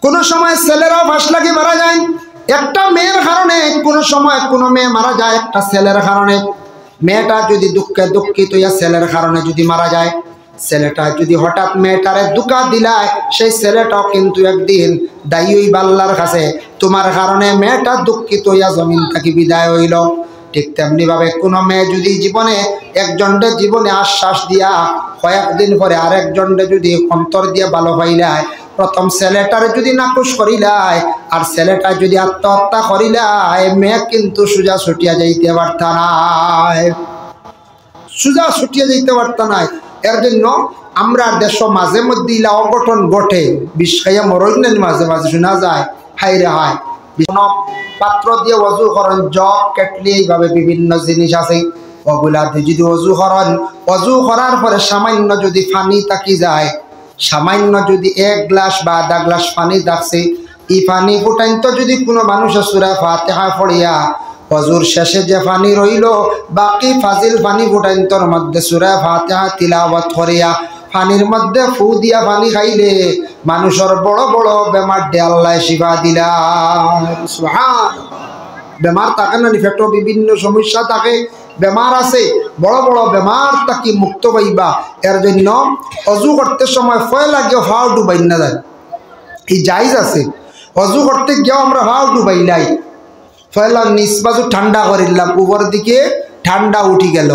কোনো সময় ছেলেরাও ফাঁস লাগি মারা যায়। একটা মেয়ের কারণে কোনো সময় কোনো মেয়ে মারা যায় একটা ছেলের কারণে। মেয়েটা যদি দুঃখে দুঃখিত হইয়া ছেলের কারণে যদি মারা যায়, ছেলেটা যদি হঠাৎ মেয়েটারে দুঃখা দিলায়, সেই ছেলেটাও কিন্তু একদিন দায়ী হইবা আল্লাহর কাছে, তোমার কারণে মেয়েটা দুঃখিত হইয়া জমিন থেকে বিদায় হইল। ঠিক তেমনি ভাবে কোনো মেয়ে যদি জীবনে একজনের জীবনে আশ্বাস দিয়া কয়েকদিন পরে আরেকজনরে যদি অন্তর দিয়া ভালো পাইলায়, প্রথম ছেলেটারে যদি নাকুশ করিলায় আর ছেলেটা যদি আত্মহত্যা করিলায়, মেয়ে কিন্তু সোজা ছুটিয়া যাইতে পারত নাই, সোজা ছুটিয়া যাইতে পারত নাই। এর জন্য আমরা দেশ মাঝে মধ্যে ইলা অঘটন ঘটে, বিষ খাইয়া মরইলেন মাঝে মাঝে শোনা যায়, হাইরে হায় পাত্র দিয়ে অজু করেন, জগ কেটলি এইভাবে বিভিন্ন জিনিস আছে, ওগুলা দিয়ে যদি অজু করেন, অজু করার পরে সামান্য যদি পানি থাকি যায়, সামান্য যদি 1 গ্লাস বা আধা গ্লাস পানি থাকছে, এই পানি ফুটাইন তো যদি কোনো মানুষের সূরা ফাতিহা পড়িয়া অজুর শেষে যে পানি রইল, বাকি ফাজিল পানি ফুটাইন্তর মধ্যে সূরা ফাতিহা তিলাওয়াত করিয়া পানির মধ্যে ফু দিয়া পানি খাইলে মানুষের বড় বড় বেমার দে আল্লাহ শিফা দিলা। সুবহান, বেমার থাকে না, পেটো বিভিন্ন সমস্যা থাকে, বেমার আছে, বড় বড় বেমার তাকে মুক্ত পাইবা। এর জন্য অজু করতে সময় ফয় লাগে হাও ডুবাই না যায়, এই জায়জ আছে। অজু করতে গিয়েও আমরা হাও ডুবাইলাই, ফয়লা নিচ বাজু ঠান্ডা করিলাম, উপর দিকে ঠান্ডা উঠি গেল।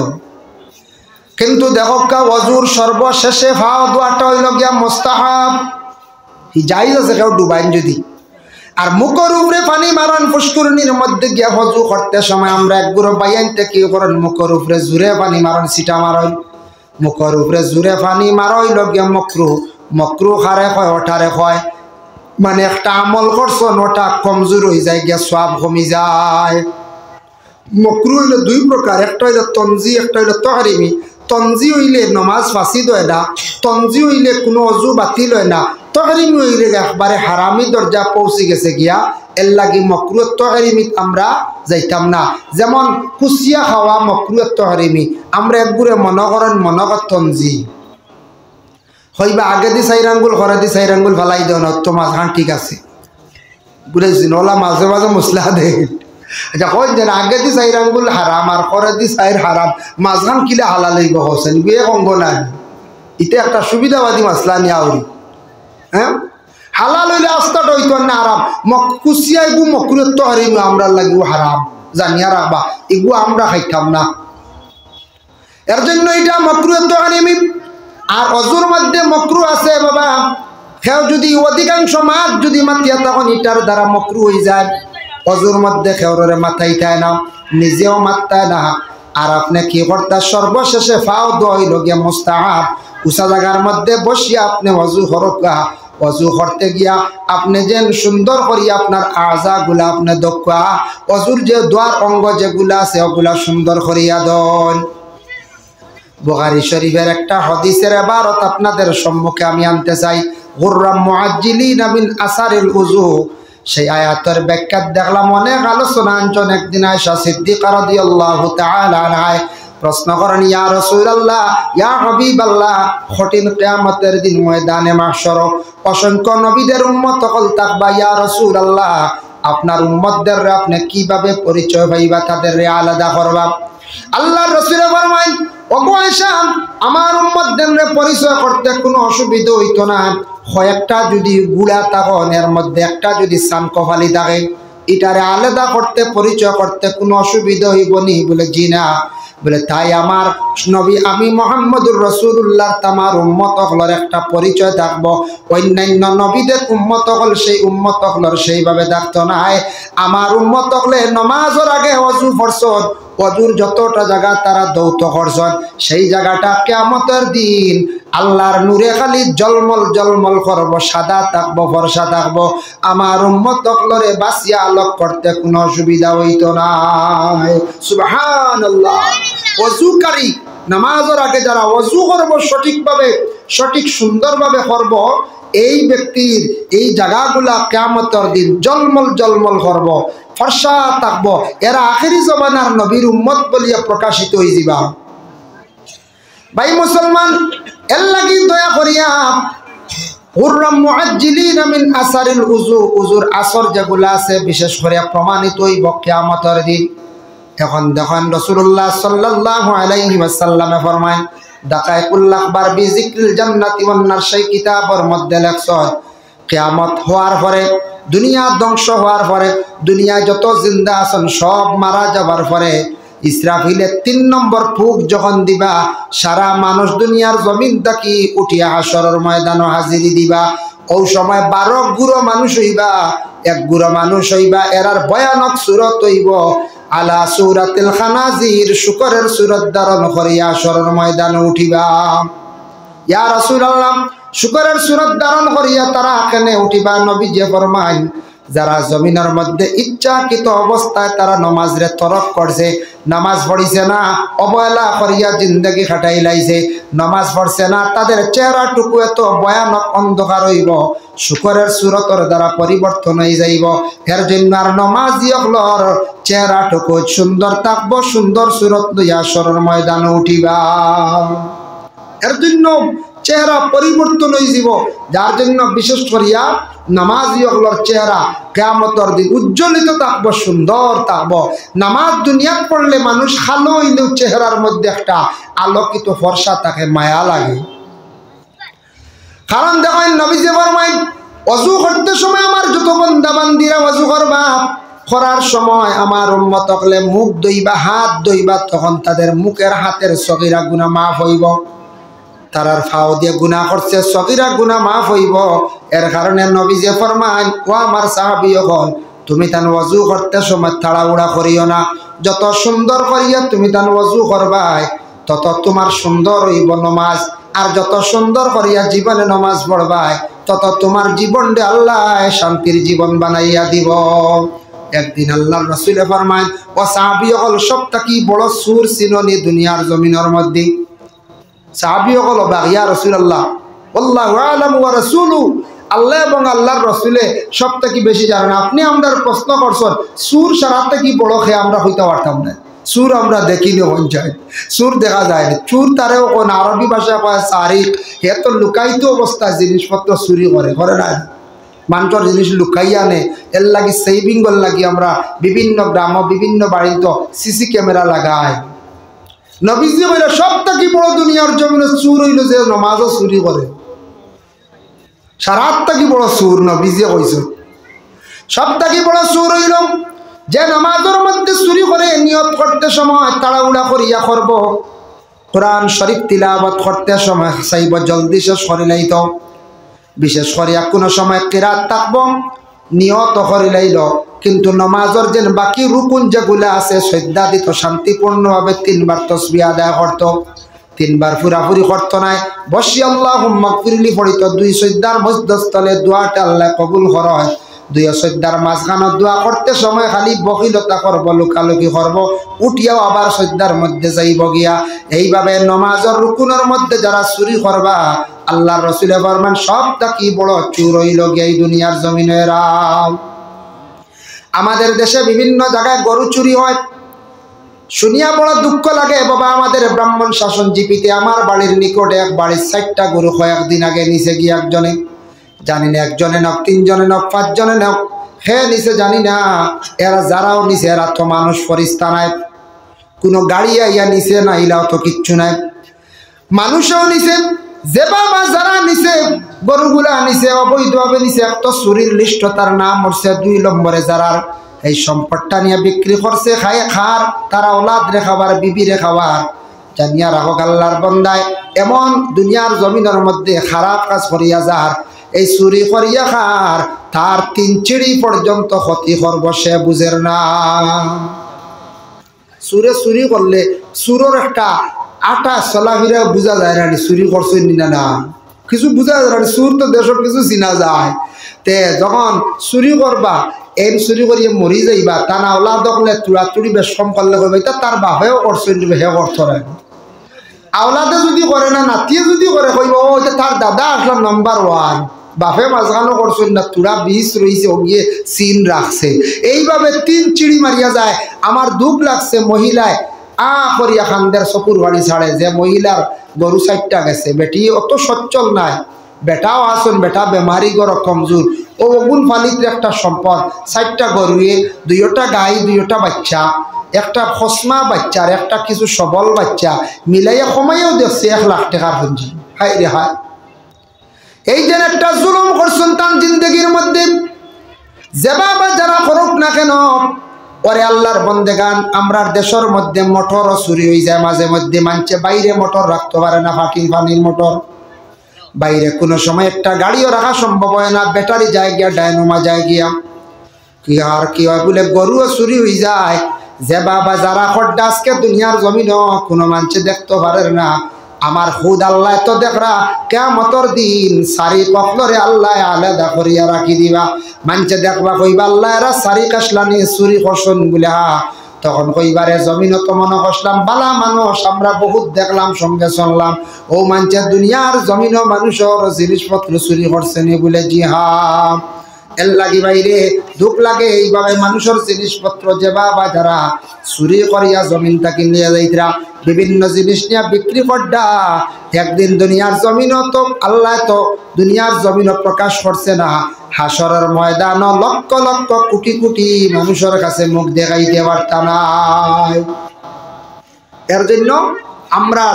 কিন্তু দেখো অজুর সর্বশেষে ফাও দোয়াটা হইল গিয়া মুস্তাহাব, জায়েজ আছে কেউ ডুবাইন যদি। আর মুখের উপরে পানি মারান, পুষ্করণীর মধ্যে গিয়া অজু করতে সময় আমরা একগুলো বাইয়ানতে কি করেন, মুখের উপরে জুড়ে পানি মারান, সিটা মারন, মুখের উপরে জুড়ে পানি মারা হইল গিয়া মকরু। মকরু খারে হয় ওঠারে হয়, মানে একটা আমল করছো ওটা কমজোর হয়ে যায় গিয়া, সওয়াব কমি যায়। মকরু হইল 2 প্রকার, একটা হইল তনজি, একটা হইল তাহরিমি। তনজি হইলে নমাজ ফাসিদ হয় না, তনজি হইলে কোনো অজু বাতিল হয় না, তাহরিমি হইলে একবারে হারামি দরজা পৌঁছে গেছে গিয়া, এর লাগি মকরু তাহরিমি আমরা যাইতাম না। যেমন কুচিয়া খাওয়া মকরু তাহরিমি, আমরা একগুড়ে মনে করেন মনগত তনজি হইবা, আগে দি 4 আঙ্গুল ঘরে দি 4 আঙ্গুল ফালাই দেও না, তো মাঝখান ঠিক আছে বুঝেছেন, ওলা মাঝে মাঝে মশলা দে। আচ্ছা কই যেন আগে দি 4 আঙ্গুল হারাম আর ঘরে দি 4 হারাম, মাঝখান কিলা হালাল হইব হোসেন বিয়ে অঙ্গ না, এটা একটা সুবিধাবাদী মাসলা নিয়ে আউরি। হ্যাঁ, হালাল হইলে আস্তাটা হইতো না হারাম, কুচিয়া এগু মকরুত তো হারিম আমরা লাগিও হারাম, জানিয়া রাখবা এগু আমরা খাইতাম না। এর জন্য এটা মকরুত তো হারিমি। আর অজুর মধ্যে মকরু আছে বাবা, কেউ যদি অধিকাংশ মাছ যদি মাতিয়া তখন এটার দ্বারা মকরু হয়ে যায়। অজুর মধ্যে কেউরে মাথায় খায় না, নিজেও মাত্তায় না, আর আপনি কি করতে সর্বশেষে ফাও দইল গিয়া মুস্তাহাব, উঁচা জায়গার মধ্যে বসিয়া আপনি অজু হরকা, অজু করতে গিয়া আপনি যেন সুন্দর করিয়া আপনার আজা গুলা আপনি দক্কা, অজুর যে দোয়ার অঙ্গ যেগুলা আছে ওগুলা সুন্দর করিয়া দন। বুখারী শরীফের একটা হাদিসের ইবারত আপনাদের সম্মুখে আমি আনতে চাই, গুররাম মুআজ্জিলিনা মিন আসারিল উযু। সেই আয়াতের ব্যাখ্যা দেখলাম অনেক আলোচনা আঞ্চন। একদিন আয়েশা সিদ্দিকা রাদিয়াল্লাহু তাআলা আনহা প্রশ্ন করেন, ইয়া রাসূলুল্লাহ, ইয়া হাবিবাল্লাহ, কঠিন কিয়ামতের দিন ময়দানে মাহশর অসংখ্য নবীদের উম্মত হল থাকবা, ইয়া রাসূলুল্লাহ আপনার উম্মতদের আপনি কিভাবে পরিচয় পাইবা, তাদের আলাদা করবা? আল্লাহর রাসূল ফরমায়, ওগো আয়েশা, আমার উম্মতদের পরিচয় করতে কোনো অসুবিধা হইতো না, কয়েকটা যদি গুড়া তখন এর মধ্যে একটা যদি সান কফালি থাকে, এটারে আলাদা করতে পরিচয় করতে কোনো অসুবিধা হইব নি? বলে জি না। বলে তাই আমার নবী আমি মুহাম্মদুর রাসূলুল্লাহ তামার উম্মত হলর একটা পরিচয় থাকবো, অন্যান্য নবীদের উম্মত হল সেই উম্মত হলর সেইভাবে থাকতো না। আমার উম্মত হলে নমাজের আগে অজু ফরসত, অজুর যতটা জায়গা তারা দৌত করছেন, সেই জায়গাটা কিয়ামতের দিন আল্লাহর নূরে খালি জলমল জলমল করবো, সাদা থাকবো, ফর্সা থাকবো। আমার উম্মত হলরে বাসিয়া আলোক করতে কোনো অসুবিধা হইতো না। সুবহানাল্লাহ। অজুকারী নামাজের আগে যারা অজু করবো সঠিকভাবে, সঠিক সুন্দরভাবে করব, এই ব্যক্তির এই জায়গাগুলা কিয়ামতের দিন জলমল জলমল করব, ফর্সা থাকবো, এরা আখেরি জমানার নবীর উম্মত বলিয়া প্রকাশিত হয়ে যাবা। ভাই মুসলমান, এর লাগি দয়া করিয়া গুররাম মুআজ্জিলিনা মিন আসারিল উযু, উযুর আসর যেগুলা আছে বিশেষ করে প্রমাণিত হইব কিয়ামতের দিন। এখন দেখেন রাসূলুল্লাহ সাল্লাল্লাহু আলাইহি ওয়াসাল্লামে ফরমায় দাকাইকুল আখবার বিজিক্রিল জান্নাতি ওয়ান নার, সেই কিতাবের মধ্যে লেখছে কিয়ামত হওয়ার পরে, দুনিয়া ধ্বংস হওয়ার পরে, দুনিয়ায় যত জিন্দা আছেন সব মারা যাবার পরে ইসরাফিলে ৩ নম্বর ফুক যখন দিবা, সারা মানুষ দুনিয়ার জমিন থাকি উঠিয়া হাসরের ময়দানে হাজিরি দিবা। ওই সময় ১২ গুরো মানুষ হইবা, এক গুরো মানুষ হইবা, এরার ভয়ানক সুরত হইব আলা সূরাতিল খানাজির, শুকরের সুরত ধারণ করিয়া হাসরের ময়দানে উঠিবা। ইয়া রাসূলুল্লাহ, শুকরের সুরত ধারণ করিয়া তারা কেনে উঠিবা? নবীজি ফরমায় যারা জমিনের মধ্যে ইচ্ছাকৃত অবস্থায় তারা নামাজরে তরক করছে, নামাজ পড়িছে না, অবহেলা করিয়া জিন্দগি কাটাই লাইছে, নামাজ পড়ছে না, তাদের চেহারাটুকু এত ভয়ানক অন্ধকার হইব, শুকরের সুরতর দ্বারা পরিবর্তন হয়ে যাইব। এর জন্য আর নমাজি হলর চেহারাটুকু সুন্দর থাকবো, সুন্দর সুরত লইয়া হাসরের ময়দানে উঠিবা। এর জন্য চেহারা পরিবর্তন হয়ে যাব, যার জন্য বিশেষ করিয়া নামাজি হলর চেহারা কিয়ামতের দিন উজ্জ্বলিত থাকবো, সুন্দর থাকবো। নামাজ দুনিয়াত পড়লে মানুষ খালো হইলেও চেহারার মধ্যে একটা আলোকিত ফর্সা থাকে, মায়া লাগে। কারণ দেখেন নবীজি ফরমায় ওযু করতে সময় আমার যত বান্দা বান্দিরা ওযু করবা, করার সময় আমার উম্মত হলে মুখ ধুইবা, হাত ধুইবা, তখন তাদের মুখের হাতের সগীরা গুনাহ মাফ হইব। তারার ফাও দিয়ে গুনাহ করছে, সগীরা গুনাহ মাফ হইব। এর কারণে নবীজি ফরমান, ও আমার সাহাবীগণ, তুমি তান ওযু করতে সময় তাড়াহুড়া করিও না, যত সুন্দর করিয়া তুমি তান ওযু করবাই তত তোমার সুন্দর হইব নামাজ, আর যত সুন্দর করিয়া জীবনে নামাজ পড়বাই তত তোমার জীবনটা আল্লাহ শান্তির জীবন বানাইয়া দিব। একদিন আল্লাহর রাসূল ফরমান, ও সাহাবীগণ, সবথেকে বড় সুর চিননি দুনিয়ার জমিনের মধ্যে? সাহাবীগণ বলে, ইয়া রাসূলুল্লাহ, আল্লাহু আ'লামু ওয়া রাসূলুহু, আল্লাহ এবং আল্লাহর রাসূলে সবথেকে বেশি জানেন। আপনি আমাদের প্রশ্ন করছেন সুর সারা থেকে বড় খেয়ে আমরা হইতে পারতাম না। সুর আমরা দেখিনি, পঞ্চায়েত সুর দেখা যায় না। চুর তারেও কোন আরবি ভাষা কয় সারি, হে তো লুকাইতো অবস্থায় জিনিসপত্র চুরি করে না, মানুষের জিনিস লুকাইয়া আনে। এর লাগি সেভিংর লাগি আমরা বিভিন্ন গ্রাম বিভিন্ন বাড়িতে সিসি ক্যামেরা লাগাই। নবীজি বলে সবথেকে বড় দুনিয়ার জমিনে চুর হইল যে নামাজও চুরি করে, সারাত থেকে বড় চুর নবীজি কইছে। সবথেকে বড় চুর হইল যে নামাজের মধ্যে চুরি করে, নিয়ত করতে সময় তাড়াহুড়া করিয়া করব, কোরআন শরীফ তিলাওয়াত করতে সময় চাইব জলদি শেষ করে লাইত, বিশেষ করিয়া কোনো সময় কিরাত থাকব, নিয়ত করে লাইল, কিন্তু নামাজের যে বাকি রুকুন যেগুলো আছে সজ্জা দিত শান্তিপূর্ণভাবে 3 বার তাসবিহ আদায় করত, 3 বার পুরাপুরি করতো নাই, বসি আল্লাহুম্মা গফিরলি পড়িত। 2 সজ্জার মধ্যস্থলে দোয়াটা আল্লাহ কবুল করে। 2 সজ্জার মাঝখানে দোয়া করতে সময় খালি বকিলতা করব, লুকালুকি করব, উঠিয়াও আবার সজ্জার মধ্যে যাইব গিয়া। এইভাবে নামাজের রুকুনের মধ্যে যারা চুরি করবা, আল্লাহর রাসূল ফরমান সবথেকে বড় চুর হইল গিয়া এই দুনিয়ার জমিনেরা। আমাদের দেশে বিভিন্ন জায়গায় গরু চুরি হয়, শুনিয়া বড় দুঃখ লাগে। বাবা, আমাদের ব্রাহ্মণ শাসন জিপিতে আমার বাড়ির নিকটে এক বাড়ির 4টা গরু কয়েকদিন আগে নিচে গিয়ে একজনে, জানি না একজনে নক, 3 জনে নক, 5 জনে নক, হে নিচে জানি না। এরা যারাও নিচে এরা তো মানুষ ফরিস্তা নাই, কোনো গাড়ি আইয়া নিচে না, ইলাও তো কিচ্ছু নাই, মানুষও নিচে। যে বাবা যারা নিচে গরুগুলা নিচে অবৈধভাবে নিচে, এক তো চুরির লিস্ট, তার নাম হচ্ছে 2 নম্বরে যারা এই সম্পদটা নিয়ে বিক্রি করছে, খায় খার, তারা ওলাদ রে খাবার, বিবি রে খাবার। জানিয়া রাখো আল্লাহর বান্দায়, এমন দুনিয়ার জমিনের মধ্যে খারাপ কাজ করিয়া যার, এই চুরি করিয়া খার, তার 3 চিড়ি পর্যন্ত ক্ষতি করব, সে বুঝের না। চুরে চুরি করলে চুরের একটা আটা চলাফিরা বোঝা যায় না, চুরি করছে না না কিছু বোঝা যায় না। চুর তো দেশের কিছু চিনা যায়। তে যখন চুরি করবা, এই চুরি করিয়ে মরি যাইবা, তা না ওলা দখলে চূড়া চুরি বেশ কম করলে করবে, তার বাপেও করছে হে করতে না। আওলাদে যদি করে না, নাতিয়ে যদি করে কইব ও তার দাদা আসলাম নাম্বার 1, বাপে মাঝখানো করছেন না, তুরা 20 রয়েছে, ও গিয়ে চিন রাখছে। এইভাবে 3 চিড়ি মারিয়া যায়। আমার দুঃখ লাগছে, মহিলায় করিয়া খান্দের চকুর বাড়ি ছাড়ে, যে মহিলার গরু 4টা গেছে, বেটি অত সচ্ছল নাই, বেটাও আসুন, বেটা বেমারি গড় কমজোর, ও ওগুন ফালিতে একটা সম্পদ, 4টা গরুয়ে, 2টা গাই, 2টা বাচ্চা, একটা খসমা বাচ্চার একটা কিছু সবল বাচ্চা মিলাইয়া কমাইয়াও দেখছে 1 লাখ টাকার পুঁজি। হাই রে হায়, এই যে একটা জুলুম করছেন তার জিন্দগির মধ্যে। যে বাবা যারা করুক না কেন, ওরে আল্লাহর বন্দেগান, আমরার দেশের মধ্যে মোটর চুরি হয়ে যায় মাঝে মধ্যে। মানছে বাইরে মোটর রাখতে পারে না, পানির মোটর বাইরে কোনো সময় একটা গাড়িও রাখা সম্ভব হয় না, ব্যাটারি যায় গিয়া, ডায়নোমা যায় গিয়া, কি আর কি হয় বলে গরুও চুরি হয়ে যায়। যে বাবা যারা খড্ডা আজকে দুনিয়ার জমিন কোনো মানুষে দেখতে পারে না, আমার খুদ আল্লাহ তো দেখরা কিয়ামতের দিন সারি পকলরে আল্লাহ আলাদা করিয়া রাখি দিবা। মানুষে দেখবা কইবা আল্লাহ এরা সারি কাশলানি চুরি করছন বলে, তখন কইবারে জমিন তো মনে করলাম বালা মানুষ, আমরা বহুত দেখলাম, সঙ্গে চললাম, ও মানুষে দুনিয়ার জমিন মানুষের জিনিসপত্র চুরি করছেন বলে। জি হ্যাঁ, এর লাগি বাইরে দুঃখ লাগে এইভাবে মানুষের জিনিসপত্র যে বাবা যারা চুরি করিয়া জমিন তাকে নিয়ে যাইতরা, বিভিন্ন জিনিস নিয়ে বিক্রি করডা, একদিন দুনিয়ার জমিন তো আল্লাহ তো দুনিয়ার জমিন প্রকাশ করছে না, হাসরের ময়দান লক্ষ লক্ষ কোটি কোটি মানুষের কাছে মুখ দেখাইতে পারতা নাই। এর জন্য আমরা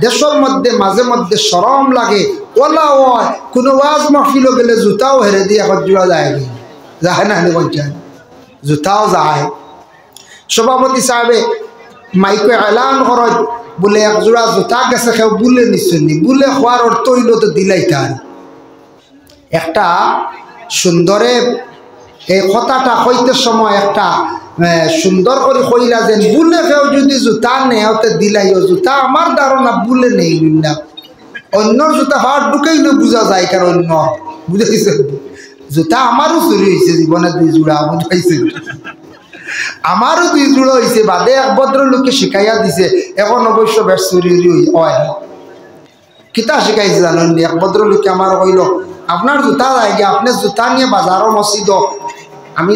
দেশের মধ্যে মাঝে মধ্যে শরম লাগে, ওলা হয় কোনো ওয়াজ মাহফিল গেলে জুতাও হেরে দিয়ে এখন জোড়া যায় না, পঞ্চায়েত জুতাও যায়। সভাপতি সাহেবে মাইকে এলান করত বলে এক জোড়া জুতা গেছে, কেউ বুলে নিশ্চয় নি, বুলে খোয়ার অর্থ হইল তো দিলাই তার একটা সুন্দরে। এই কথাটা হইতে সময় একটা সুন্দর করে কইলা যে বুলে কেউ যদি জুতা নেই ওতে দিলাইও, জুতা আমার ধারণা বুলে নেই না, অন্যর জুতা হাত ঢুকেই না বোঝা যায়, কারণ অন্য বুঝাইছে জুতা আমারও চুরি হয়েছে জীবনে 2 জোড়া, বুঝাইছে আমারও 2 জোড়া হয়েছে, বাদে এক ভদ্রলোকে শিখাইয়া দিছে, এখন অবশ্য বেশ চুরি হয়। কিতা শিখাইছে জানেন? এক ভদ্রলোকে আমার কইল আপনার জুতা যায় গিয়ে, আপনি জুতা নিয়ে বাজারও মসজিদ, আমি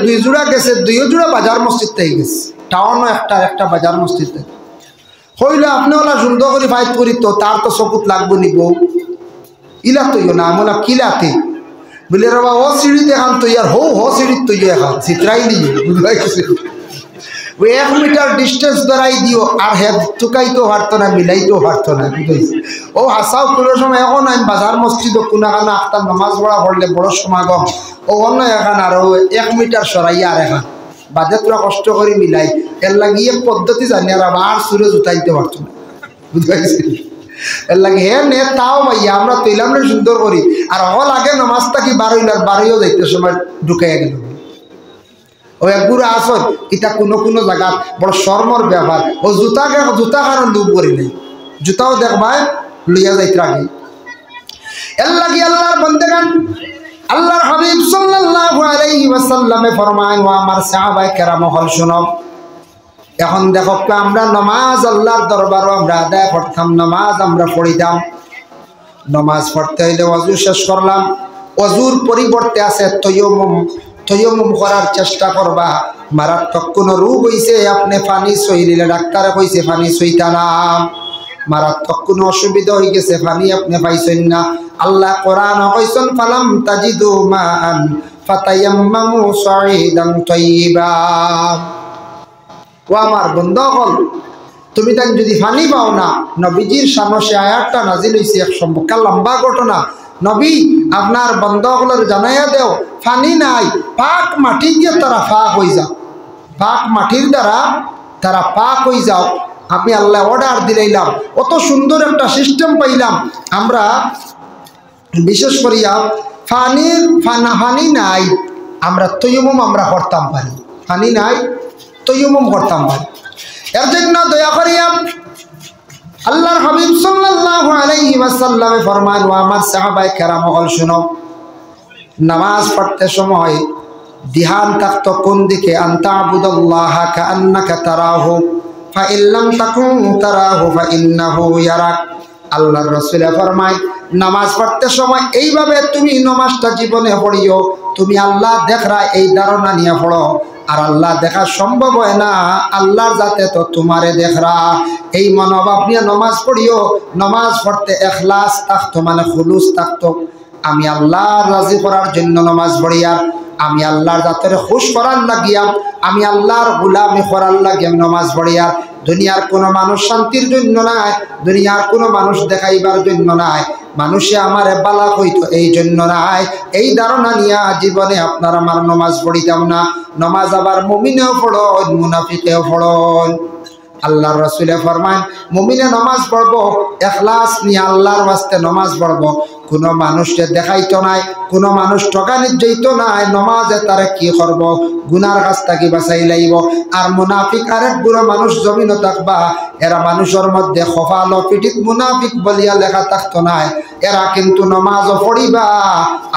2 জোড়া গেছে, 2 জোড়া বাজার মসজিদ থেকে গেছে, টাউনও একটা বাজার মসজিদ থেকে। হইল আপনি ওলা সুন্দর করে ফাইট করি তো তার তো চকুত লাগবো নিব, ইলা তৈয় না, আমি বললাম কিলাতে বলে রবা ও সিঁড়িতে এখান তৈয়ার হো সিঁড়ির তৈয় এখন চিত্রাই দিও, বুঝতে গেছে ওই 1 মিটার ডিস্টেন্স ধরাই দিও, আর হেড চুকাইতেও পারতো না, মিলাইতেও পারতো না, বুঝেছি। ও হাসাও কোনো সময় এখন আমি বাজার মসজিদ কোনাখানা আখতার নামাজ পড়া পড়লে বড় সমাগম, ও অন্য এখান আর 1 মিটার সরাইয়া আর এখান বাদে তোরা কষ্ট করে মিলাই, এর লাগিয়ে পদ্ধতি জানি আর আবার সুরে জুতাইতে পারতো না, বুঝতে পারছি। এর লাগে হে নে তাও ভাইয়া আমরা তৈলাম না সুন্দর করি, আর হল আগে নামাজটা কি বারোইও যাইতে সময় ঢুকাইয়া গেল। ও একগুলো আসর এটা কোনো জায়গা বড় শর্মর ব্যাপার, ও জুতা কারণ ডুব করি নাই, জুতাও দেখবাই লইয়া যাইতে আগে। এর লাগি আল্লাহর বন্দেগান, আল্লাহর হাবিব সাল্লাল্লাহু আলাইহি ওয়াসাল্লামে ফরমায়, ও আমার সাহাবায়ে কেরাম হল শুনো, এখন দেখো আমরা নামাজ আল্লাহর দরবারও আমরা আদায় করতাম, নামাজ আমরা পড়িতাম, নামাজ পড়তে হইলে ওযু শেষ করলাম, ওযুর পরিবর্তে আছে তয়ম্মুম করার চেষ্টা করবা। মারাত্মক কোনো রোগ হইছে, আপনি পানি সইলে ডাক্তারে কইছে পানি সইতা না, মারাত্মক কোনো অসুবিধা হয়ে গেছে, পানি আপনি পাইছেন না, আল্লাহ কোরআন কইছেন ফালাম তাজিদু মান ফাতায়াম্মামু সাঈদান তাইয়্যিবা। ও আমার বন্ধুগণ, তুমি তাই যদি পানি পাও না, নবীজির সামনে আয়াতটা নাজিল হইছে, এক সম্পর্কে লম্বা ঘটনা, নবী আপনার বন্ধুগুলোর জানাইয়া দেও পানি নাই, পাক মাটি দিয়ে তারা পাক হয়ে যাও, পাক মাটির দ্বারা তারা পাক হয়ে যাও। আমি আল্লাহ অর্ডার দিলাম, অত সুন্দর একটা সিস্টেম পাইলাম আমরা। বিশেষ করিয়া পানি নাই, আমরা তয়ম্মুম আমরা করতাম পারি, পানি নাই তয়ম্মুম করতাম পারি। এর জন্য দয়া করিয়া আল্লাহর হাবিব সাল্লাল্লাহু আলাইহি ওয়াসাল্লামে ফরমান, ও আমার সাহাবায়ে কেরাম হল শুনো, নামাজ পড়তে সময় ধ্যান থাকতো কোন দিকে, আনতা আবুদাল্লাহা কাআন্নাকা তারাহু ফা ইল্লাম তাকুন তারাহু ফা ইন্নাহু ইয়ারাক। আল্লাহর রাসূল ফরমায় নামাজ পড়তে সময় এইভাবে তুমি নামাজটা জীবনে পড়িও, তুমি আল্লাহ দেখরা এই ধারণা নিয়ে পড়ো। আর আল্লাহ দেখা সম্ভব হয় না, আল্লাহর যাতে তো তোমারে দেখরা, এই মনোভাব নিয়ে নামাজ পড়িও। নামাজ পড়তে ইখলাস থাকতো, মানে খুলুস থাকতো। আমি আল্লাহর রাজি করার জন্য নামাজ পড়ি, আর আমি আল্লাহর জাতের খুশ করার লাগিয়া, আমি আল্লাহর গোলামি করার লাগিয়া নামাজ পড়ি। আর দুনিয়ার কোনো মানুষ শান্তির জন্য নাই, দুনিয়ার কোনো মানুষ দেখাইবার জন্য নাই, মানুষে আমারে বালা হইতো এই জন্য নাই। এই ধারণা নিয়ে জীবনে আপনার আমার নামাজ পড়িতাম না। নামাজ আবার মুমিনেও পড়ন, মুনাফিকেও পড়ন। আল্লাহর রাসূলে ফরমান, মুমিনে নামাজ পড়বো ইখলাস নিয়ে, আল্লাহর ওয়াস্তে নামাজ পড়বো, কোনো মানুষকে দেখাইতো নাই, কোনো মানুষ ঠকানির যাইতো নাই। নামাজে তারা কি করব, গুনার কাছ থেকে বাঁচাই লাইব। আর মুনাফিক আরেক বুড়ো মানুষ জমিনও থাকবা, এরা মানুষের মধ্যে খফাল পিঠিত মুনাফিক বলিয়া লেখা থাকতো নাই। এরা কিন্তু নামাজও পড়িবা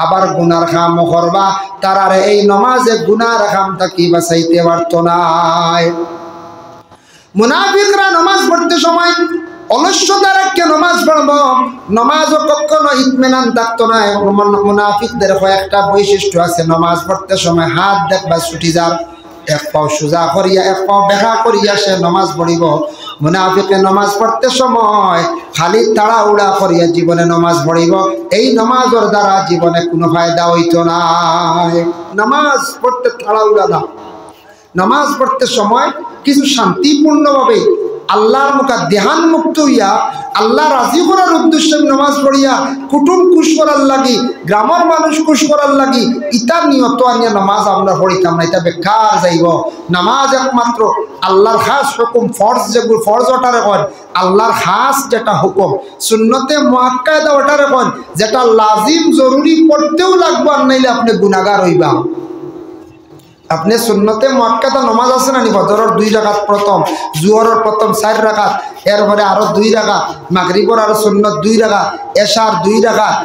আবার গুনার কামও করবা, তারারে এই নামাজে গুনার কাম থাকি বাঁচাইতে পারতো নাই। মুনাফিকরা নামাজ পড়তে সময় অলস্যতা রেখে নামাজ পড়ব, নামাজও কখনো ইতমিনান থাকতো না। মুনাফিকদের কয়েকটা বৈশিষ্ট্য আছে, নামাজ পড়তে সময় হাত দেখবা ছুটি যার, এক পাও সোজা করিয়া এক পাও বেঁকা করিয়া সে নামাজ পড়িব। মুনাফিকে নামাজ পড়তে সময় খালি তাড়াহুড়া করিয়া জীবনে নামাজ পড়িব, এই নামাজের দ্বারা জীবনে কোনো ফায়দা হইতো না। নামাজ পড়তে তাড়াহুড়া না, নামাজ পড়তে সময় কিছু শান্তিপূর্ণভাবে আল্লাহর মুখা ধ্যান মুক্ত হইয়া আল্লাহ রাজি করার উদ্দেশ্যে নামাজ পড়িয়া, কুটুম খুশ করার লাগি, গ্রামের মানুষ খুশ করার লাগি, ইতার নিয়ত আনিয়া নামাজ আমরা পড়িতাম না, এটা বেকার যাইব। নামাজ একমাত্র আল্লাহর খাস হুকুম, ফরজ যেগুলো ফরজ ওটারে কন, আল্লাহর খাস যেটা হুকুম, সুন্নতে মুআক্কাদা ওটারে কন, যেটা লাজিম জরুরি পড়তেও লাগবো, আর নাইলে আপনি গুনাহগার হইবা। আপনি সুন্নতে মুআক্কাদা নামাজ আছে না, ফজরের 2 রাকাত প্রথম, জোহরের প্রথম 4 রাকাত, এরপরে আরো 2 রাকাত, মাগরিবের আরো সুন্নত 2 রাকাত, এশার 2 রাকাত।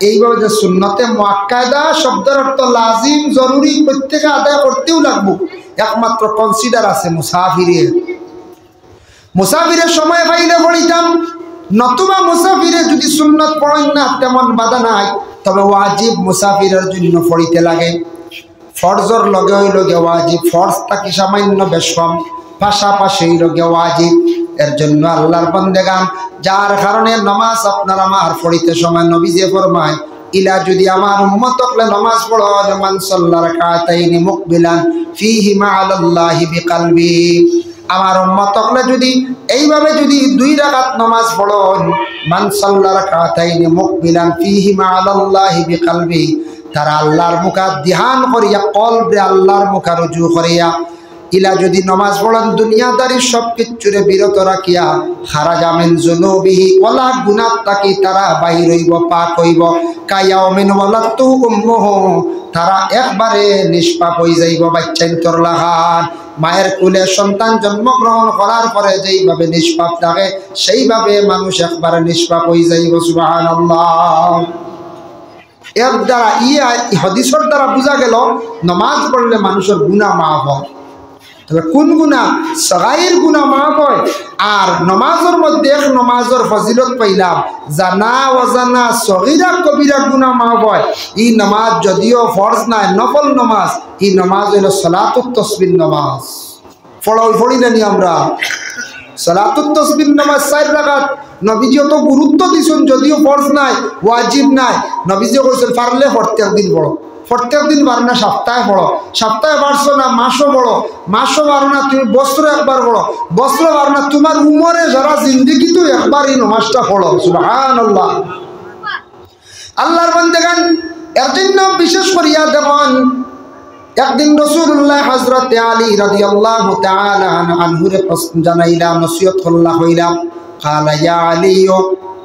এইভাবে যে সুন্নতে মুআক্কাদা শব্দের অর্থ লাজিম জরুরি, প্রত্যেকে আদায় করতেও লাগবো। একমাত্র কনসিডার আছে মুসাফিরের, মুসাফিরের সময় পাইলে পড়িতাম, নতুবা মুসাফিরে যদি সুন্নত পড়েন না তেমন বাধা নাই, তবে ওয়াজিব মুসাফিরের জন্য পড়িতে লাগে। ফরজর লগে হইল গে ওয়াজিব, ফরজ তাকি সামান্য বেশ কম, পাশাপাশি হইল গে ওয়াজিব। এর জন্য আল্লাহর বান্দেগান, যার কারণে নামাজ আপনার আমার পড়িতে সময় নবীজি ফরমায়, ইলা যদি আমার উম্মত হলে নামাজ পড়ো, মান সাল্লা রাকাতাইনি মুকবিলান ফীহিমা আলাল্লাহি বিকলবি, আমার উম্মত হলে যদি এইভাবে যদি 2 রাকাত নামাজ পড়ো, মান সাল্লা রাকাতাইনি মুকবিলান ফীহিমা আলাল্লাহি বিকলবি, তারা আল্লাহর মুখা ধ্যান করিয়া, কলবে আল্লাহর মুখা রুজু করিয়া, ইলা যদি নামাজ পড়েন দুনিয়াদারি সব কিছুরে বিরত রাখিয়া, খারাজা মিন যুনুবিহি, ওয়ালা গুনাহ তাকি তারা বাহির হইব, পাক হইব, কায়াউমিন ওয়ালাতু উম্মুহু, তারা একবারে নিষ্পাপ হয়ে যাইব। বাচ্চান্তর লাগান, মায়ের কোলে সন্তান জন্মগ্রহণ করার পরে যেইভাবে নিষ্পাপ থাকে, সেইভাবে মানুষ একবারে নিষ্পাপ হয়ে যাইব। সুবহানাল্লাহ। এর দ্বারা হাদিসের দ্বারা বোঝা গেল নামাজ পড়লে মানুষের গুনাহ মাফ হয়। তবে কোন গুনাহ? সগাইর গুনাহ মাফ হয়। আর নামাজের মধ্যে এক নামাজের ফজিলত পাইলাম, জানা অজানা সগীরা কবিরা গুনাহ মাফ হয়। এই নামাজ যদিও ফরজ নাই, নফল নামাজ, এই নামাজ হইল সালাতুত তাসবিহ নামাজ। পড়িলেনি আমরা সালাতুত তাসবিহ নামাজ 4 রাকাত। নবীজি অত গুরুত্ব দিছেন, যদিও ফরজ নাই, ওয়াজিব নাই, নবীজি কইছেন পারলে প্রত্যেক দিন পড়ো, প্রত্যেক দিন পারো না সপ্তাহে পড়ো, সপ্তাহে পারছো না মাসও পড়ো, মাসও পারো না তুমি বছরে একবার পড়ো, বছরে পারো না তোমার উমরে যারা জিন্দেগি তো একবার এই নামাজটা পড়ো। সুবহানাল্লাহ। আল্লাহর বান্দাগান, এর জন্য বিশেষ করিয়া দেখুন, একদিন রাসূলুল্লাহ হযরতে আলী রাদিয়াল্লাহু তাআলা আনহুরে প্রশ্ন জানাইলা, নসিহত করলা হইলা, কালা ইয়া আলী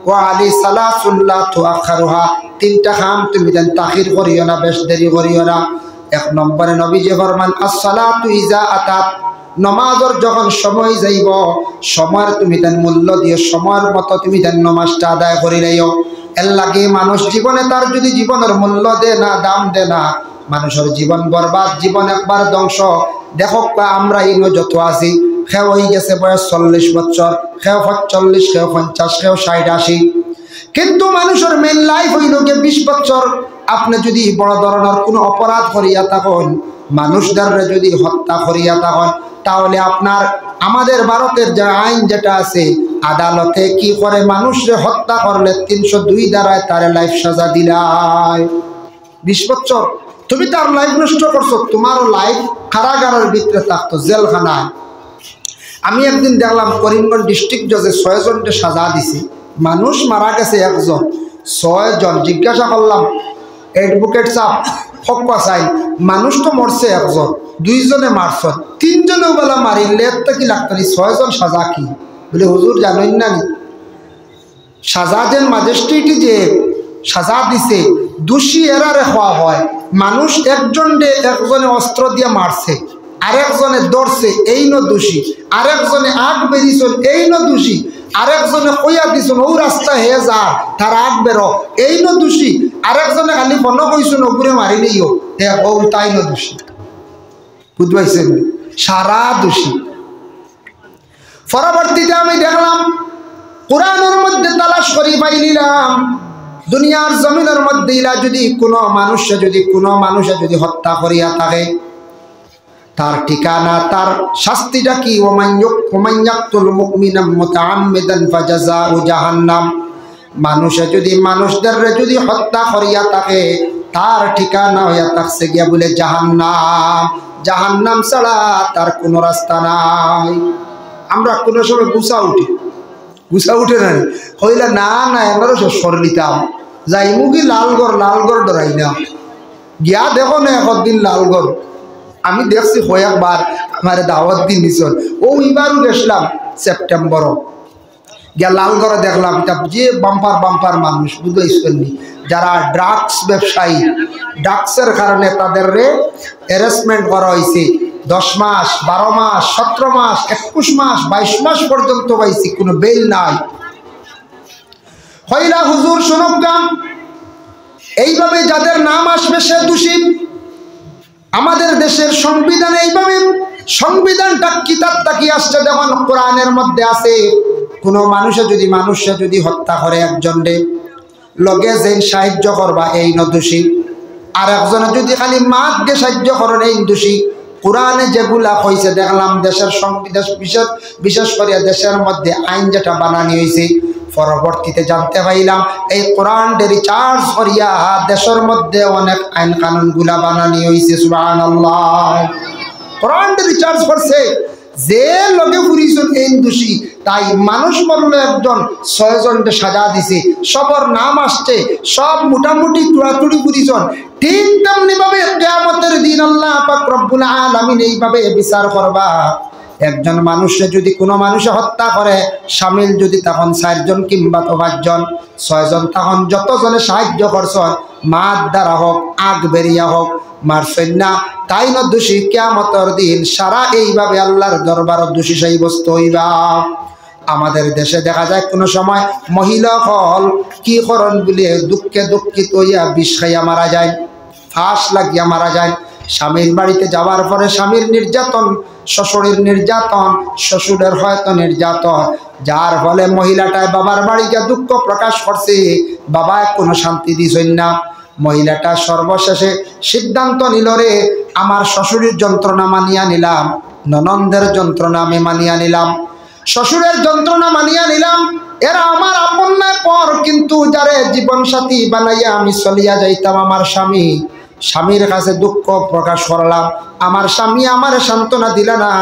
ওয়া আলী সালাসুল্লাহ তুআখারুহা, 3টা কাম তুমি যেন তাখির করিও না, বেশ দেরি করিও না। 1 নম্বরে নবীজি ফরমান, as-সালাতু ইজা আতাত, নামাজের যখন সময় যাইব, সময়ের তুমি যেন মূল্য দিও, সময়ের মতো তুমি যেন নামাজটা আদায় করি লাইও। এর লাগে মানুষ জীবনে তার যদি জীবনের মূল্য দে না, দাম দে না, মানুষের জীবন বরবাদ, জীবন একবার ধ্বংস। দেখো আমরা ইনো যত আছি, কেউ হয়ে গেছে বয়স 40 বছর, কেউ 45, কেউ 50, কেউ 60, 80, কিন্তু মানুষের মেন লাইফ হইল গিয়ে 20 বছর। আপনি যদি বড় ধরনের কোনো অপরাধ করিয়া থাকেন, মানুষদের যদি হত্যা করিয়া থাকেন, তাহলে আপনার আমাদের ভারতের যে আইন যেটা আছে, আদালতে কি করে মানুষকে হত্যা করলে 302 দ্বারায় তার লাইফ সাজা দিলায়। 20 বছর তুমি তার লাইফ নষ্ট করছো, তোমারও লাইফ কারাগারের ভিতরে থাকতো, জেলখানায়। আমি একদিন দেখলাম করিমগঞ্জ ডিস্ট্রিক্ট জজে 6 জনকে সাজা দিছে, মানুষ মারা গেছে 1 জন, 6 জন। জিজ্ঞাসা করলাম অ্যাডভোকেট সাহেব হক চাই, মানুষ তো মরছে 1 জন, 2 জনে মারছ, 3 জনেও বেলা মারিলে তো কি লাগতো, 6 জন সাজা কি? বলে হুজুর জানেন না নি, সাজা যেন ম্যাজিস্ট্রেট যে সাজা দিছে, দোষী এরারে হওয়া হয়। মানুষ একজনে অস্ত্র দিয়ে মারছে, আরেকজনে ধরছে, এই ন দোষী। আরেকজনে আগ বেরিয়েছেন, এই ন দোষী। আরেকজনে কইয়া দিছেন ও রাস্তা হে যা, তার আগ বেরো, এই ন দোষী। আরেকজনে খালি বন কইছেন ওগুরে মারিলেইও, ও তাই ন দোষী। বুঝতে পারছেন? সারা দোষী। পরবর্তীতে আমি দেখলাম কোরআনের মধ্যে তালাশ করি পাইলিলাম, দুনিয়ার জমিনের মধ্যে যদি কোনো মানুষে যদি হত্যা করিয়া থাকে, তার ঠিকানা, তার শাস্তিটা কি? ওমান ইয়াকতুল মুমিনান মুতাআম্মিদান ফাজাযাউ জাহান্নাম। মানুষে যদি মানুষদের যদি হত্যা করিয়া থাকে, তার ঠিকানা হইয়া থাকছে গিয়া বলে জাহান্নাম। জাহান্নাম ছাড়া তার কোনো রাস্তা নাই। আমরা কোনো সময় গুছা উঠে না হইলে না এবারও সর নিতাম, যাইমু কি লালগড় ডরাই না গিয়া দেখো না একদিন লালগড় আমি দেখছি কয়েকবার, আমার দাওয়াত দিন নিছন। ও এবারও গেছিলাম সেপ্টেম্বর, গিয়া লালগড়ে দেখলাম যে বাম্পার মানুষ, বুঝতেনি যারা ড্রাগস ব্যবসায়ী, ড্রাগসের কারণে তাদের হ্যারাসমেন্ট করা হয়েছে। 10 মাস, 12 মাস, 17 মাস, 21 মাস, 22 মাস পর্যন্ত পাইছি, কোনো বেল নাই। হইলা হুজুর শুনুন, এইভাবে যাদের নাম আসবে সে দোষী। আমাদের দেশের সংবিধানে এইভাবে সংবিধানটা কিতাবটা কি আসছে দেখুন, কোরআনের মধ্যে আছে, কোনো মানুষে যদি হত্যা করে একজনরে, লগে যেন সাহায্য করবা এই ন দোষী। আর একজনে যদি খালি মাতকে সাহায্য করেন এই দোষী। কোরআনে যেগুলা হয়েছে দেখলাম, দেশের সংবিধান বিশেষ করে দেশের মধ্যে আইন যেটা বানানি হয়েছে, পরবর্তীতে জানতে পাইলাম এই কোরআনটা রিচার্জ করিয়া দেশের মধ্যে অনেক আইন কানুন গুলা বানানি হয়েছে। সুবহানাল্লাহ, কোরআনটা রিচার্জ করছে। যে লগে পুরিছেন এই দোষী, তাই মানুষ মরল একজন, 6 জনকে সাজা দিছে, সবর নাম আসছে, সব মোটামুটি তুড়াতুড়ি পুরিছেন। ঠিক তেমনি ভাবে কিয়ামতের দিন আল্লাহ পাক রব্বুল আলামিন এইভাবে বিচার করবা। একজন মানুষে যদি কোনো মানুষে হত্যা করে, শামিল যদি তখন 4 জন কিংবা 5 জন, 6 জন, তখন যতজনে সাহায্য করছেন, মাত দ্বারা হোক, আগ বেরিয়া হোক, মারছেন না, তাই না দোষী। কিয়ামতের দিন সারা এইভাবে আল্লাহর দরবার দোষী সাব্যস্ত হইবা। আমাদের দেশে দেখা যায় কোনো সময় মহিলা হল কি করন বলে দুঃখিত হইয়া বিষ খাইয়া মারা যায়, ফাঁস লাগিয়া মারা যায়। স্বামীর বাড়িতে যাওয়ার পরে স্বামীর নির্যাতন, শ্বশুরের নির্যাতন, শ্বশুরের হয়তো নির্যাতন, যার ফলে মহিলাটায় বাবার বাড়ি গিয়ে দুঃখ প্রকাশ করছে, বাবা কোনো শান্তি দিছেন না। মহিলাটা সর্বশেষে সিদ্ধান্ত নিল, রে আমার শ্বশুরের যন্ত্রণা মানিয়া নিলাম, ননন্দের যন্ত্রণা আমি মানিয়া নিলাম, শ্বশুরের যন্ত্রণা মানিয়া নিলাম, এরা আমার আপন না পর, কিন্তু যারে জীবন সাথী বানাইয়া আমি চলিয়া যাইতাম আমার স্বামীর কাছে দুঃখ প্রকাশ করলাম, আমার স্বামী আমার সান্ত্বনা দিলা না,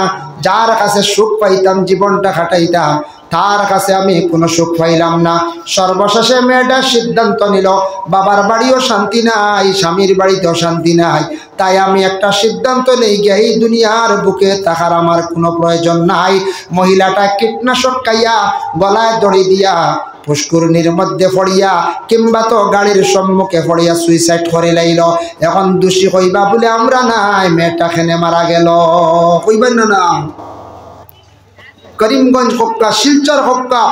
যার কাছে সুখ পাইতাম, জীবনটা কাটাইতাম, তার কাছে আমি কোনো সুখ পাইলাম না। সর্বশেষে মেয়েটা সিদ্ধান্ত নিল, বাবার বাড়িও শান্তি নাই, স্বামীর বাড়িতেও শান্তি নাই, তাই আমি একটা সিদ্ধান্ত নেই গিয়ে এই দুনিয়ার বুকে থাকার আমার কোনো প্রয়োজন নাই। মহিলাটা কীটনাশক খাইয়া গলায় দড়ি দিয়া পুষ্করিণীর মধ্যে পড়িয়া কিংবা তো গাড়ির সম্মুখে পড়িয়া সুইসাইড করে লাইল। এখন দোষী কইবা বলে আমরা নাই, মেয়েটা খেনে মারা গেল, কইবেন না? করিমগঞ্জ হক্কা, শিলচর হক্কা,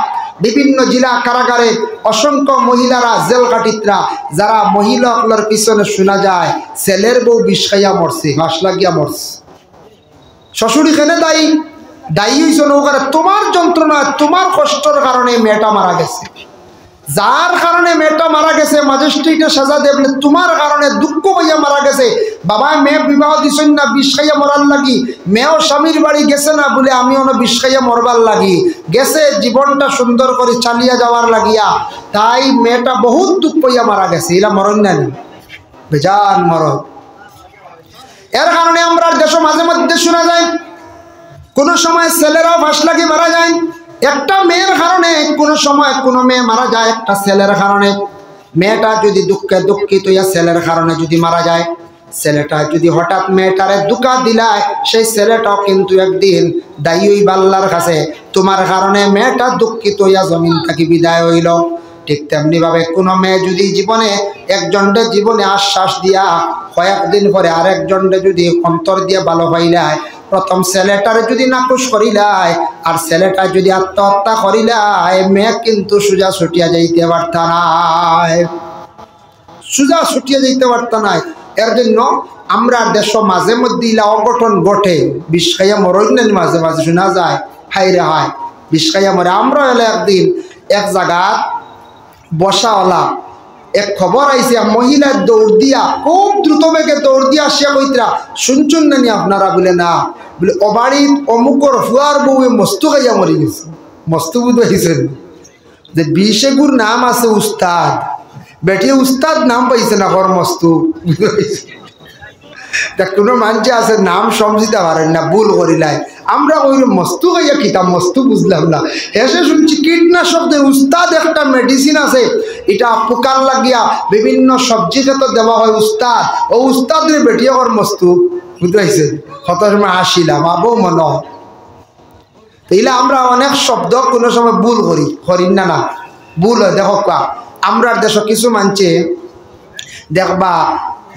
বিভিন্ন জেলা কারাগারে অসংখ্য মহিলারা, জেল কাটিতরা, যারা মহিলাগুলোর পিছনে শোনা যায় ছেলের বউ বিষ খাইয়া মরছে, ফাঁস লাগিয়া মরছে। শ্বশুরি খেনে দায়ী হয়েছে নৌকারে, তোমার যন্ত্রণা, তোমার কষ্টের কারণে মেয়েটা মারা গেছে। যার কারণে মেয়েটা মারা গেছে ম্যাজিস্ট্রেটে সাজা দেবলে তোমার কারণে দুঃখ হইয়া মারা গেছে, বাবা মেয়ে বিবাহ দিছেন না বিষ খাইয়া মরার লাগি, মেয়েও স্বামীর বাড়ি গেছে না বলে আমি অন্য বিষ খাইয়া মরবার লাগি, গেছে জীবনটা সুন্দর করে চালিয়ে যাওয়ার লাগিয়া, তাই মেয়েটা বহুত দুঃখ হইয়া মারা গেছে, এরা মরণ না বেজান মরণ। এর কারণে আমরা দেশ মাঝে মধ্যে শোনা যায় কোন সময় ছেলেরাও ফাঁস লাগি মারা যায়। একটা মেয়ের কারণে কোন সময় কোন মেয়ে মারা যায় একটা ছেলের কারণে। মেয়েটা যদি দুঃখে দুঃখিত হইয়া ছেলের কারণে যদি মারা যায়, ছেলেটা যদি হঠাৎ মেয়েটারে দুঃখা দিলায়, সেই ছেলেটাও কিন্তু একদিন দায়ী হইব আল্লাহর কাছে, তোমার কারণে মেয়েটা দুঃখিত হইয়া জমিন থেকে বিদায় হইল। ঠিক তেমনি ভাবে কোনো মেয়ে যদি জীবনে একজনকে জীবনে আশ্বাস দিয়া কয়েকদিন পরে আরেকজনকে যদি অন্তর দিয়া ভালো পাইলায়, প্রথম ছেলেটারে যদি নাকুশ করিলায় আর ছেলেটা যদি আত্মহত্যা করিলায়, মেয়ে কিন্তু সোজা ছুটিয়া যাইতে পারত নাই, সোজা ছুটিয়া যাইতে পারত নাই। এর জন্য আমরা দেশ মাঝে মধ্যে ইলা অঘটন ঘটে, বিষ খাইয়া মরই না মাঝে মাঝে শোনা যায়, হাই রে হায় বিষ খাইয়া মরে। আমরা এলে একদিন এক জায়গাত বসাওয়ালা এক খবর আইসিয়া, মহিলার দৌড় দিয়া খুব দ্রুত বেগে দৌড় দিয়া আসিয়া কইতরা, শুনছুন নানি আপনারা? বলে না, বলে অবাড়িত অমুকর ফুয়ার বউয়ে মস্তু খাইয়া মরি গেছে। মস্তু বুঝাইছেন যে বিশেগুর নাম আছে উস্তাদ, বেটি উস্তাদ নাম পাইছে না হর মস্তু, কোনো মানুষ আছে নাম সমঝিতে পারেন না, ভুল করিলাই। আমরা ওই মস্তু খাইয়া কিতাম মস্তু বুঝলাম না, এসে শুনছি কীটনাশক যে উস্তাদ একটা মেডিসিন আছে, এটা পোকার লাগিয়া বিভিন্ন সবজি খেতে দেওয়া হয় উস্তাদ, ও উস্তাদের বেটিয়ে ওর মস্তু বুঝতে কত সময় হাসিলাম আবো মনে হয়। তাইলে আমরা অনেক শব্দ কোনো সময় ভুল করি না, না ভুল হয়। দেখো আমরা দেশ কিছু মানছে দেখবা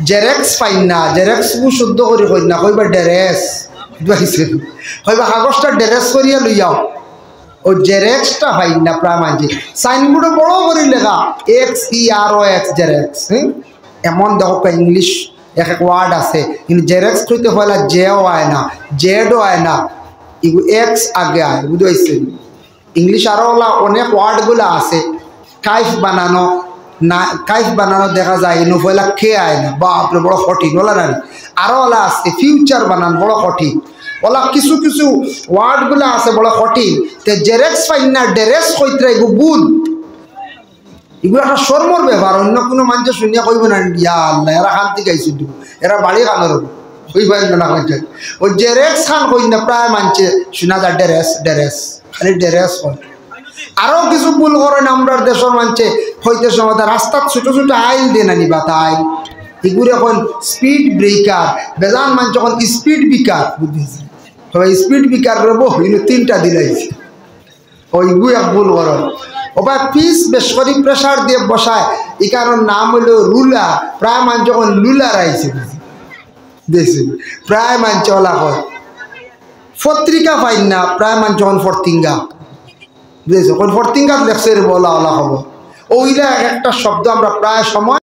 জেরেক্স পাইন না, জেরেক্স শুদ্ধ করি কই না, কইবা ডেরেস, কইবা কাগজটা ডেরেস করিয়া লইয়াও, ও জেরেক্সটা পাইন না প্রায় মানছি। সাইনবোর্ডে বড় করে লেখা XEROX জেরেক্স, এমন দেখো ইংলিশ এক এক ওয়ার্ড আছে, কিন্তু জেরেক্স হইতে হলে জেও হয় না, জেডও হয় না, এগুলো এক্স আগে আয়, বুঝতে ইংলিশ আরও অনেক ওয়ার্ডগুলো আছে। কাইফ বানানো না, কাইফ বানানো দেখা যায় নফলা খেয়ে আয় না, বাপরে বড় কঠিন ওলা না। আরও ওলা আছে ফিউচার বানান বড় কঠিন, ওলা কিছু কিছু ওয়ার্ডগুলো আছে বড় কঠিন। তে জেরেক্স পাইন না ডেরেস কইতরা এগুলো ভুল, এগুলো একটা শর্মর ব্যাপার। অন্য কোনো মানুষ শুনিয়া কইব না ইয়া আল্লাহ এরা শান্তি গাইছি, এরা বাড়ি কানোর কইবেন না কইতে। ওই জেরেক্স খান কই না প্রায় মানছে শোনা যায় ডেরেস, ডেরেস খালি ডেরেস হয়। আরও কিছু ভুল করেন আমরা দেশের মানছে হইতে সময় রাস্তার ছোটো ছোটো আইল দিয়ে না নিবা, তাই এগুলো এখন স্পিড ব্রেকার, বেজান মান যখন স্পিড ব্রেকার বুঝেছি, সবাই স্পিড ব্রেকার রব কিন্তু 3টা দিলাইছে, ওইগুলো এক ভুল করেন। ওবার পিস বেশ করি প্রেশার দিয়ে বসায়, এই কারণ নাম হলো রুলার, প্রায় মান যখন লুলার আইছে দেখছি প্রায় মানছে ওলা হয়। পত্রিকা পাইন না প্রায় মান যখন ফরতিঙ্গা বুঝেছো, ফরতিঙ্গাত লেখছে বলা ওলা খবর, ওইলা এক একটা শব্দ আমরা প্রায় সময়